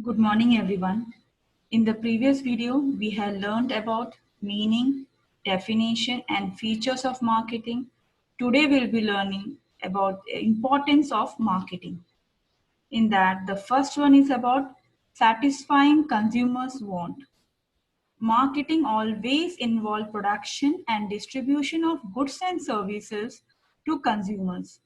Good morning, everyone. In the previous video, we had learned about meaning, definition, and features of marketing. Today, we'll be learning about the importance of marketing. In that, the first one is about satisfying consumers' want. Marketing always involves production and distribution of goods and services to consumers.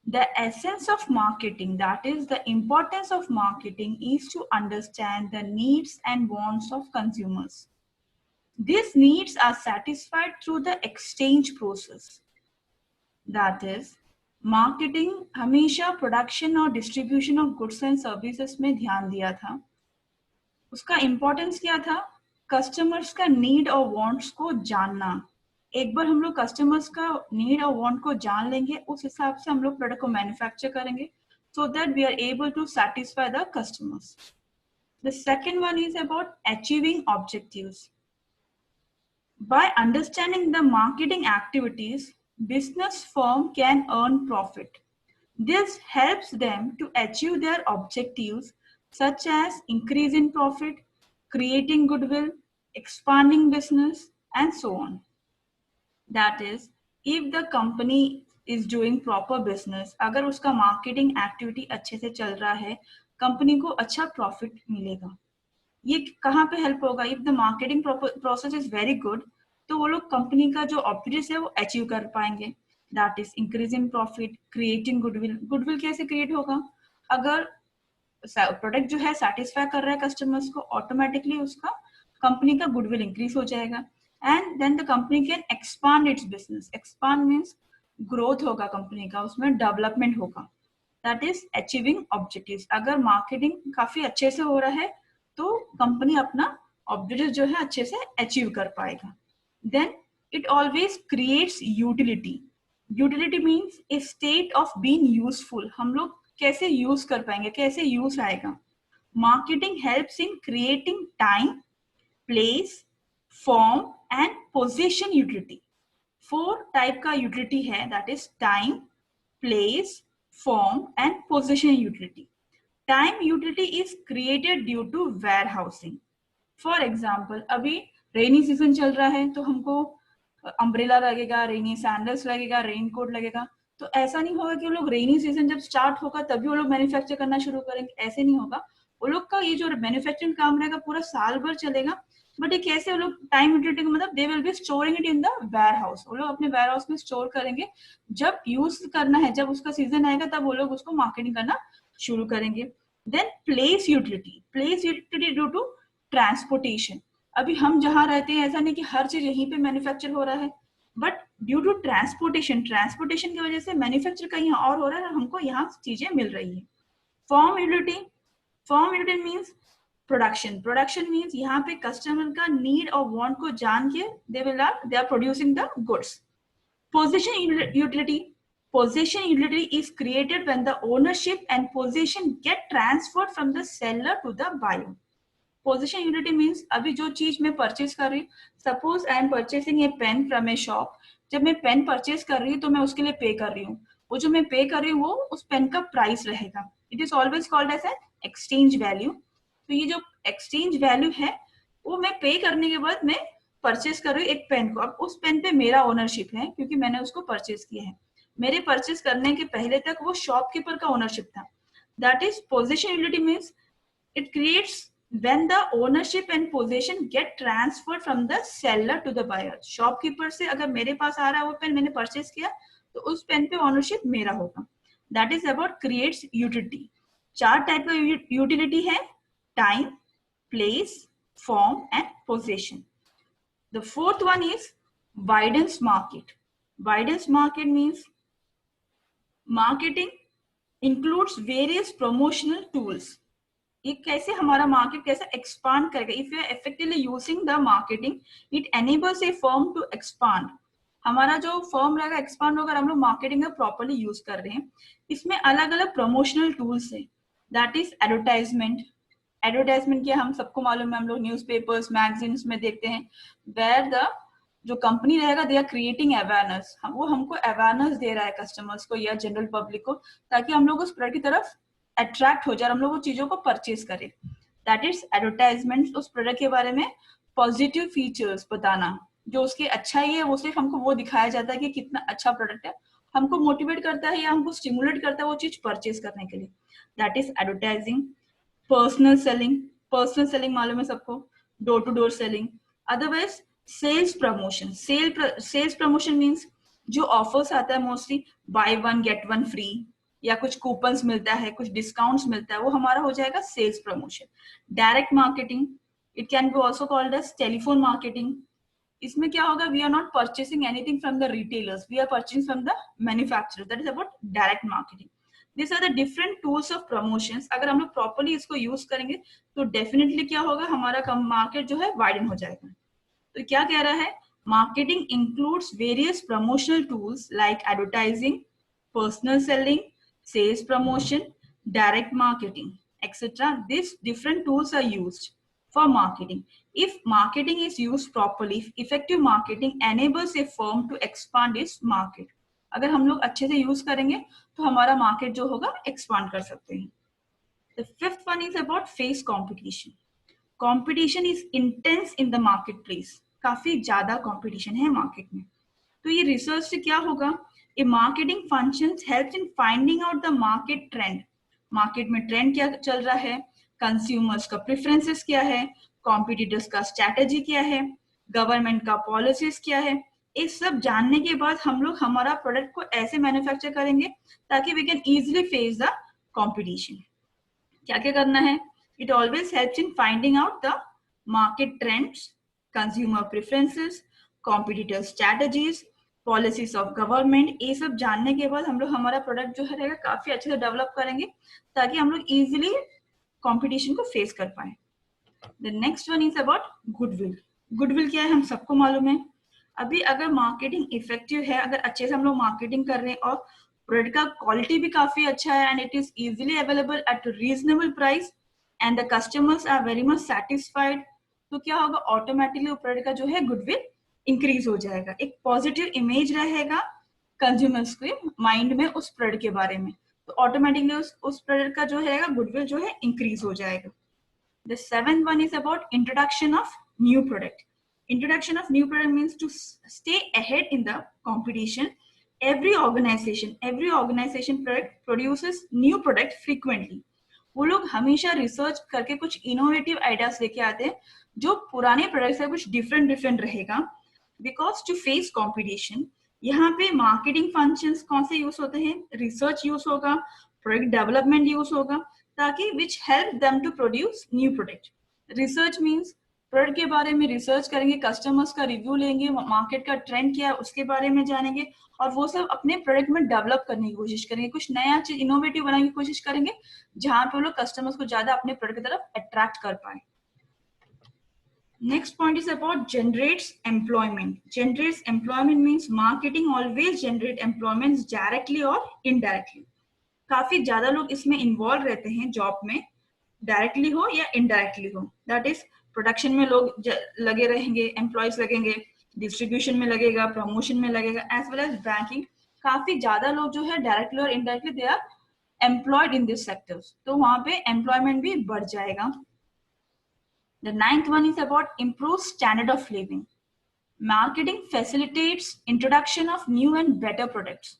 The essence of marketing, that is the importance of marketing, is to understand the needs and wants of consumers. These needs are satisfied through the exchange process. That is, marketing हमेशा production और distribution of goods and services में ध्यान दिया था. उसका importance क्या था? Customers का नीड और वांट्स को जानना. एक बार हम लोग कस्टमर्स का नीड और वांट को जान लेंगे, उस हिसाब से हम लोग प्रोडक्ट को मैन्युफैक्चर करेंगे so that we are able to satisfy the customers. The second one is about achieving objectives. By understanding the marketing activities, business firm can earn profit. This helps them to achieve their objectives such as increase in profit, creating goodwill, expanding business, and so on. That is, if the company is doing proper business, अगर उसका marketing activity अच्छे से चल रहा है, company को अच्छा profit मिलेगा. ये कहाँ पे हेल्प होगा? If the marketing process is very good, तो वो लोग कंपनी का जो ऑब्जेक्टिव है वो अचीव कर पाएंगे. That is increase in profit, creating goodwill. Goodwill कैसे क्रिएट होगा? अगर प्रोडक्ट जो है सेटिस्फाई कर रहा है कस्टमर्स को, ऑटोमेटिकली उसका कंपनी का गुडविल इंक्रीज हो जाएगा. And then the company can expand its business. Expand means growth होगा कंपनी का, उसमें डेवलपमेंट होगा. That is achieving objectives. अगर मार्केटिंग काफी अच्छे से हो रहा है तो कंपनी अपना ऑब्जेक्टिव जो है अच्छे से अचीव कर पाएगा. Then it always creates utility. Utility means a state of being useful. हम लोग कैसे यूज कर पाएंगे, कैसे यूज आएगा. Marketing helps in creating time, place, form and position utility. 4 type का यूटिलिटी है, that is time, place, form and position utility. Time utility is created due to warehousing. For example, अभी rainy season चल रहा है तो हमको umbrella लगेगा, रेनी sandals लगेगा, रेन कोट लगेगा. तो ऐसा नहीं होगा कि वो लोग रेनी सीजन जब स्टार्ट होगा तभी वो लोग मैन्युफैक्चर करना शुरू करेंगे. ऐसे नहीं होगा. वो लोग का ये जो मैन्युफैक्चरिंग काम रहेगा पूरा साल भर चलेगा. बट ये कैसे वो लोग टाइम यूटिलिटी का मतलब they will be storing it in the warehouse. वो लोग अपने वेयर हाउस में स्टोर करेंगे. जब यूज करना है, जब उसका सीजन आएगा तब वो लोग उसको मार्केटिंग करना शुरू करेंगे. Then place utility. Place utility due to transportation. अभी हम जहां रहते हैं ऐसा नहीं कि हर चीज यहीं पे मैन्युफैक्चर हो रहा है, बट ड्यू टू ट्रांसपोर्टेशन की वजह से मैन्युफैक्चर कहीं और हो रहा है, हमको यहाँ चीजें मिल रही है. Form utility. Form utility means production. Production means यहाँ पे कस्टमर का नीड और वांट को जान के they are producing the goods. Position utility. Possession utility is created when the ownership and possession get transferred from the seller to the buyer. Possession utility means अभी जो चीज मैं परचेज कर रही हूँ, suppose I am purchasing a pen from a shop. जब मैं pen purchase कर रही हूँ तो मैं उसके लिए पे कर रही हूँ. वो जो मैं पे कर रही हूँ वो उस पेन का प्राइस रहेगा. It is always called as an exchange value. तो ये जो एक्सचेंज वैल्यू है वो मैं पे करने के बाद मैं परचेज कर रही हूँ एक पेन को. अब उस पेन पे मेरा ओनरशिप है क्योंकि मैंने उसको परचेज किया है. मेरे परचेज करने के पहले तक वो शॉपकीपर का ओनरशिप था. That is position utility means it creates when the ownership and position get transferred from the seller to the buyer. Shopkeeper से अगर मेरे पास आ रहा है वो पेन, मैंने परचेज किया, तो उस पेन पे ओनरशिप मेरा होगा. That is about creates utility. 4 type का यूटिलिटी है: time, place, form and position. The fourth one is widens market. Widens market means marketing includes various promotional tools. ये कैसे हमारा मार्केट कैसे एक्सपांड करेगा? If you are effectively using the marketing, it enables a firm to expand. हमारा जो firm रहेगा expand होगा, हम लोग मार्केटिंग का प्रॉपर्ली यूज कर रहे हैं. इसमें अलग अलग प्रमोशनल टूल्स है. That is advertisement. एडवर्टाइजमेंट क्या हम सबको मालूम है, हम लोग न्यूज़पेपर्स, मैगजीन्स में देखते हैं. वेयर द जो कंपनी रहेगा दे आर क्रिएटिंग अवेयरनेस. वो हमको अवेयरनेस दे रहा है कस्टमर्स को या जनरल पब्लिक को, ताकि हम लोग उस प्रोडक्ट की तरफ अट्रैक्ट हो जाए, हम लोग वो चीजों को परचेज करें। दैट इज एडवर्टाइजमेंट, उस प्रोडक्ट के बारे में पॉजिटिव फीचर्स बताना, जो उसकी अच्छाई है वो सिर्फ हमको वो दिखाया जाता है कि कितना अच्छा प्रोडक्ट है, हमको मोटिवेट करता है या हमको स्टिमुलेट करता है वो चीज परचेज करने के लिए। That is advertising. Personal selling, personal selling मालूम है सबको, door to door selling. Otherwise sales promotion, sales promotion means जो ऑफर्स आता है mostly buy one get one free, या कुछ कूपन्स मिलता है, कुछ डिस्काउंट्स मिलता है, वो हमारा हो जाएगा sales promotion. Direct marketing, it can be also called as telephone marketing. इसमें क्या होगा, we are not purchasing anything from the retailers, we are purchasing from the manufacturer, that is about direct marketing. This are the different tools of promotions. अगर हम लोग properly इसको use करेंगे तो definitely क्या होगा, हमारा मार्केट जो है वाइडन हो जाएगा। तो क्या कह रहा है, marketing includes various promotional tools like advertising, personal selling, sales promotion, direct marketing, etc. These different tools are used for marketing. If marketing is used properly, effective marketing enables a firm to expand its market. अगर हम लोग अच्छे से use करेंगे तो हमारा market जो होगा एक्सपांड कर सकते हैं। The fifth one is about face competition. Competition is intense in the marketplace. काफी ज्यादा कंपटीशन है मार्केट में। तो ये रिसर्च से क्या होगा, a marketing functions helps in finding out the market trend. Market में ट्रेंड क्या चल रहा है, कंज्यूमर्स का प्रेफरेंसेस क्या है, कॉम्पिटिटर्स का स्ट्रैटेजी क्या है, गवर्नमेंट का पॉलिसीज क्या है। ये सब जानने के बाद हम लोग हमारा प्रोडक्ट को ऐसे मैन्युफैक्चर करेंगे ताकि we can easily face the competition. क्या क्या करना है, it always helps in finding out the market trends, consumer preferences, competitor strategies, policies of government. ये सब जानने के बाद हम लोग हमारा प्रोडक्ट जो है रहेगा काफी अच्छे से डेवलप करेंगे ताकि हम लोग इजिली कंपटीशन को फेस कर पाए। The next one is about goodwill. Goodwill क्या है हम सबको मालूम है। अभी अगर मार्केटिंग इफेक्टिव है, अगर अच्छे से हम लोग मार्केटिंग कर रहे हैं और प्रोडक्ट का क्वालिटी भी काफी अच्छा है and it is easily available at reasonable price and the customers are very much satisfied, तो क्या होगा, ऑटोमेटिकली वो प्रोडक्ट का जो है गुडविल इंक्रीज हो जाएगा। एक पॉजिटिव इमेज रहेगा कंज्यूमर्स के माइंड में उस प्रोडक्ट के बारे में, तो ऑटोमेटिकली उस प्रोडक्ट का जो है गुडविल जो है इंक्रीज हो जाएगा। The seventh one is about introduction of new product. Introduction of new product means to stay ahead in the competition. Every organization produces new product frequently. वो लोग हमेशा रिसर्च करके कुछ इनोवेटिव आइडियाज लेके आते हैं जो पुराने प्रोडक्ट से कुछ डिफरेंट रहेगा। बिकॉज टू फेस कॉम्पिटिशन, यहाँ पे मार्केटिंग फंक्शंस कौन से यूज होते हैं, रिसर्च यूज होगा, प्रोडक्ट डेवलपमेंट यूज होगा, ताकि which help them to produce new product. Research means product के बारे में रिसर्च करेंगे, कस्टमर्स का रिव्यू लेंगे, मार्केट का ट्रेंड क्या है उसके बारे में जानेंगे और वो सब अपने प्रोडक्ट में डेवलप करने की कोशिश करेंगे, कुछ नया चीज इनोवेटिव बनाने की कोशिश करेंगे जहां पे वो लोग कस्टमर्स को ज्यादा अपने प्रोडक्ट की तरफ अट्रैक्ट कर पाए। Next point is about generates employment. Generates employment means marketing always generate employments directly or indirectly. काफी ज्यादा लोग इसमें इन्वॉल्व रहते हैं जॉब में, डायरेक्टली हो या इनडायरेक्टली हो। दैट इज प्रोडक्शन में लोग लगे रहेंगे, एम्प्लॉयज लगेंगे, डिस्ट्रीब्यूशन में लगेगा, प्रमोशन में लगेगा, एज वेल एज बैंकिंग। काफी ज्यादा लोग जो है डायरेक्टली और indirectly they are employed in this sectors, तो वहां पे एम्प्लॉयमेंट भी बढ़ जाएगा। The ninth one is about improved standard of living. Marketing facilitates introduction of new and better products.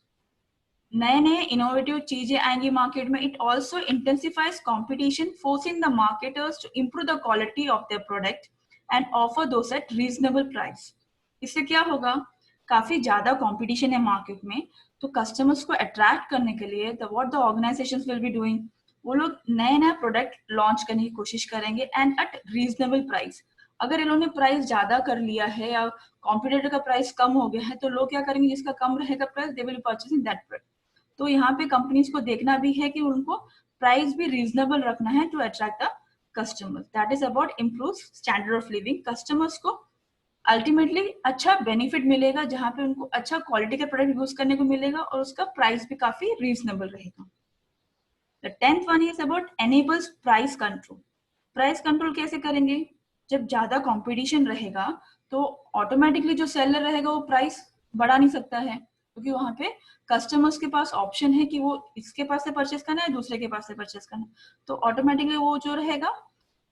नए इनोवेटिव चीजें आएंगी मार्केट में। It also intensifies competition, forcing the marketers to improve the quality of their product and offer those at reasonable price. इससे क्या होगा, काफी ज्यादा competition है मार्केट में, तो कस्टमर्स को अट्रैक्ट करने के लिए what the organisations will be doing, वो लोग नए प्रोडक्ट लॉन्च करने की कोशिश करेंगे एंड एट रीजनेबल प्राइस। अगर इन्होंने प्राइस ज्यादा कर लिया है या कॉम्पिटिटर का प्राइस कम हो गया है, तो लोग क्या करेंगे, जिसका कम रहेगा price, they will purchasing that product. तो यहाँ पे कंपनीज को देखना भी है कि उनको प्राइस भी रीजनेबल रखना है to attract the customers. That is about improve standard of living. Customers को अल्टीमेटली अच्छा बेनिफिट मिलेगा जहाँ पे उनको अच्छा क्वालिटी का प्रोडक्ट यूज करने को मिलेगा और उसका प्राइस भी काफी रीजनेबल रहेगा। The 10th one is about enables price control. Price control कैसे करेंगे, जब ज्यादा कंपटीशन रहेगा तो ऑटोमेटिकली जो सेलर रहेगा वो प्राइस बढ़ा नहीं सकता है, क्योंकि वहां पे कस्टमर्स के पास ऑप्शन है कि वो इसके पास से परचेस करना है, दूसरे के पास से परचेस करना है, तो ऑटोमेटिकली वो जो रहेगा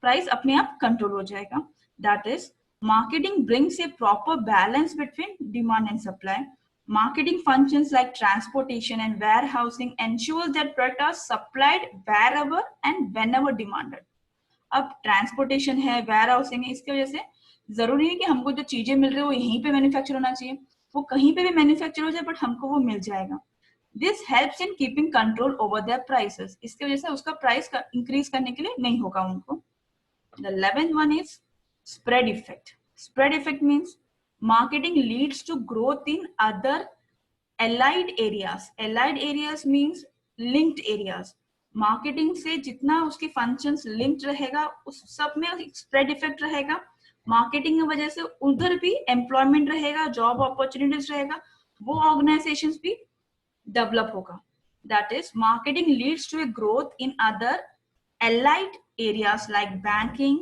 प्राइस अपने आप कंट्रोल हो जाएगा. That is marketing brings A proper balance between demand and supply. Marketing functions like transportation and warehousing ensures that products are supplied wherever and whenever demanded. अब ट्रांसपोर्टेशन है, वेयर हाउसिंग है, इसकी वजह से जरूरी है कि हमको जो चीजें मिल रही है वो यहीं पे मैन्युफैक्चर होना चाहिए, वो कहीं पे भी मैन्युफैक्चर हो जाए बट हमको वो मिल जाएगा. This helps in keeping control over their prices. इसकी वजह से उसका प्राइस इंक्रीज करने के लिए नहीं होगा उनको. The 11th one is spread effect. Spread effect means marketing leads to growth in other allied areas. Allied areas means linked areas. Marketing से जितना उसके फंक्शंस लिंक्ड रहेगा उस सब में स्प्रेड इफेक्ट रहेगा. मार्केटिंग की वजह से उधर भी एम्प्लॉयमेंट रहेगा, जॉब अपॉर्चुनिटीज रहेगा, वो ऑर्गेनाइजेशंस भी डेवलप होगा. That is marketing leads to a growth in other allied areas like banking,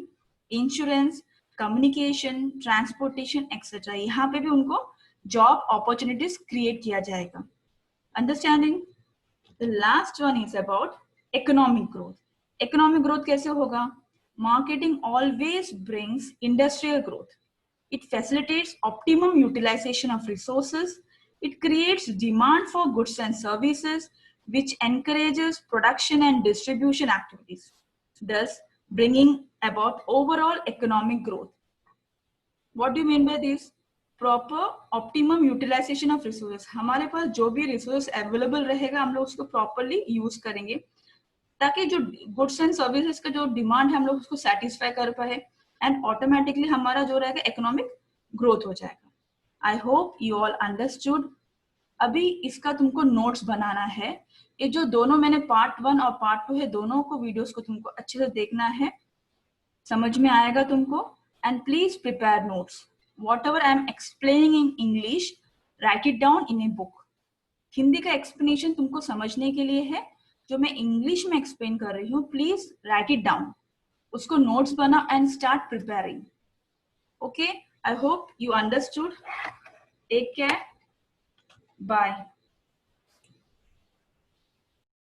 insurance, communication, transportation, etc. यहाँ पे भी उनको जॉब अपॉर्चुनिटीज क्रिएट किया जाएगा. Understanding. The last one is about economic growth. Economic growth कैसे होगा? Marketing always brings industrial growth. It facilitates optimum utilization of resources. It creates demand for goods and services, which encourages production and distribution activities, thus bringing about overall economic growth. What do you mean by this? Proper optimum utilization of resources. हमारे पास जो भी resource available रहेगा हम लोग उसको properly use करेंगे ताकि जो गुड्स एंड सर्विसेज का जो डिमांड है हम लोग उसको सेटिस्फाई कर पाए एंड ऑटोमेटिकली हमारा जो रहेगा इकोनॉमिक ग्रोथ हो जाएगा. आई होप यू ऑल अंडरस्टूड. अभी इसका तुमको नोट्स बनाना है. ये जो दोनों मैंने पार्ट 1 और पार्ट 2 है, दोनों को वीडियोस को तुमको अच्छे से देखना है, समझ में आएगा तुमको. And please prepare notes. Whatever I am explaining in English, write it down in a book. Hindi का एक्सप्लेनेशन तुमको समझने के लिए है, जो मैं इंग्लिश में एक्सप्लेन कर रही हूँ प्लीज राइट इट डाउन, उसको नोट्स बना and start preparing. Okay, I hope you understood. Take care, bye.